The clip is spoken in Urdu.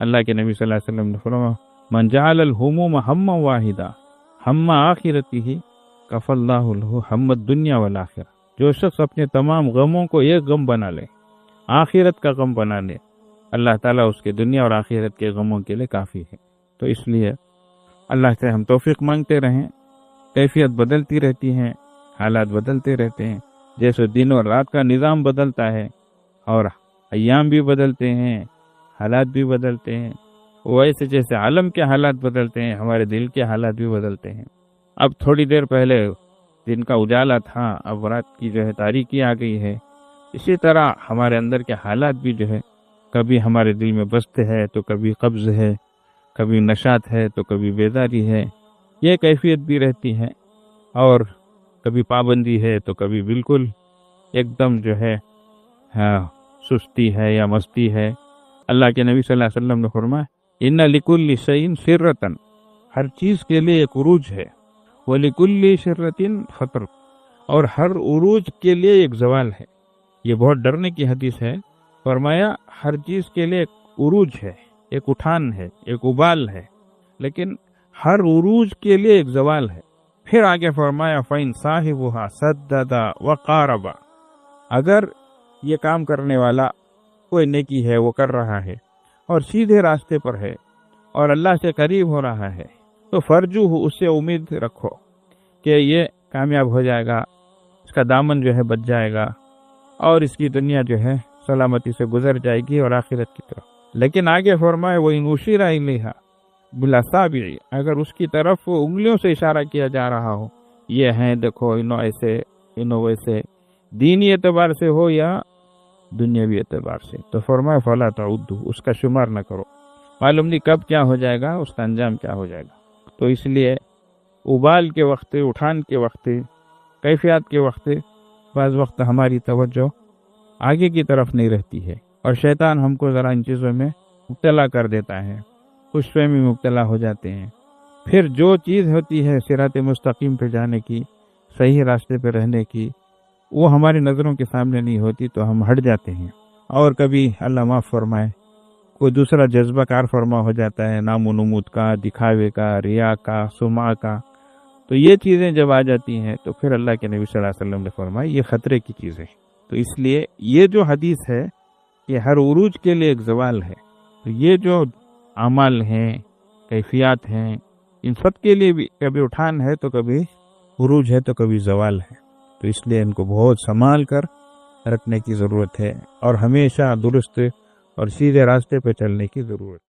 اللہ کے نبی صلی اللہ علیہ وسلم نے فرمایا من جعل الہموم ہما واحدہ ہم آخرتہ کفی اللہ لہ ہم الدنیا والآخرہ، جو شخص اپنے تمام غموں کو ایک غم بنا لے، آخرت کا غم بنا لے، اللہ تعالیٰ اس کے دنیا اور آخرت کے غموں کے لیے کافی ہے۔ تو اس لیے اللہ سے ہم توفیق مانگتے رہیں۔ کیفیت بدلتی رہتی ہیں، حالات بدلتے رہتے ہیں، جیسے دن اور رات کا نظام بدلتا ہے اور ایام بھی بدلتے ہیں، حالات بھی بدلتے ہیں، ویسے جیسے عالم کے حالات بدلتے ہیں ہمارے دل کے حالات بھی بدلتے ہیں۔ اب تھوڑی دیر پہلے دن کا اجالا تھا، اب رات کی جو ہے تاریکی آ گئی ہے۔ اسی طرح ہمارے اندر کے حالات بھی جو ہے کبھی ہمارے دل میں بستے ہے تو کبھی قبض ہے، کبھی نشاط ہے تو کبھی بیداری ہے، یہ کیفیت بھی رہتی ہے، اور کبھی پابندی ہے تو کبھی بالکل ایک دم جو ہے سستی ہے یا مستی ہے۔ اللہ کے نبی صلی اللہ علیہ وسلم نے فرمایا ان لکل شیء شرۃ، ہر چیز کے لیے ایک عروج ہے، ولکل شرۃ فتر، اور ہر عروج کے لیے ایک زوال ہے۔ یہ بہت ڈرنے کی حدیث ہے۔ فرمایا ہر چیز کے لیے ایک عروج ہے، ایک اٹھان ہے، ایک ابال ہے، لیکن ہر عروج کے لیے ایک زوال ہے۔ پھر آگے فرمایا فَإِن صَاحِبُهَا سَدَّدَ وَقَارَبَ، اگر یہ کام کرنے والا کوئی نیکی ہے وہ کر رہا ہے اور سیدھے راستے پر ہے اور اللہ سے قریب ہو رہا ہے، تو فرجو ہو، اس سے امید رکھو کہ یہ کامیاب ہو جائے گا، اس کا دامن جو ہے بچ جائے گا اور اس کی دنیا جو ہے سلامتی سے گزر جائے گی اور آخرت کی طرف۔ لیکن آگے فرمائے وَإِنْ أُشِرَ إِلَيْهَا بِالْأَصَابِعِ، اگر اس کی طرف انگلیوں سے اشارہ کیا جا رہا ہو، یہ ہیں دیکھو انہوں ایسے انہوں ویسے، دینی اعتبار سے ہو یا دنیاوی اعتبار سے، تو فرمائے فَلَا تَعُدُّ، اس کا شمار نہ کرو، معلوم نہیں کب کیا ہو جائے گا، اس کا انجام کیا ہو جائے گا۔ تو اس لیے ابال کے وقت، اٹھان کے وقت، کیفیات کے وقت بعض وقت ہماری توجہ آگے کی طرف نہیں رہتی ہے، اور شیطان ہم کو ذرا ان چیزوں میں مبتلا کر دیتا ہے، خوش فہمی میں مبتلا ہو جاتے ہیں۔ پھر جو چیز ہوتی ہے صراط مستقیم پہ جانے کی، صحیح راستے پہ رہنے کی، وہ ہماری نظروں کے سامنے نہیں ہوتی تو ہم ہٹ جاتے ہیں، اور کبھی اللہ معاف فرمائے کوئی دوسرا جذبہ کار فرما ہو جاتا ہے، نام و نمود کا، دکھاوے کا، ریا کا، سمعہ کا۔ تو یہ چیزیں جب آ جاتی ہیں تو پھر اللہ کے نبی صلی اللہ علیہ وسلم نے فرمایا یہ خطرے کی چیزیں۔ تو اس لیے یہ جو حدیث ہے کہ ہر عروج کے لیے ایک زوال ہے، تو یہ جو اعمال ہیں، کیفیات ہیں، ان سب کے لیے بھی کبھی اٹھان ہے تو کبھی عروج ہے تو کبھی زوال ہے۔ تو اس لیے ان کو بہت سنبھال کر رکھنے کی ضرورت ہے، اور ہمیشہ درست اور سیدھے راستے پہ چلنے کی ضرورت ہے۔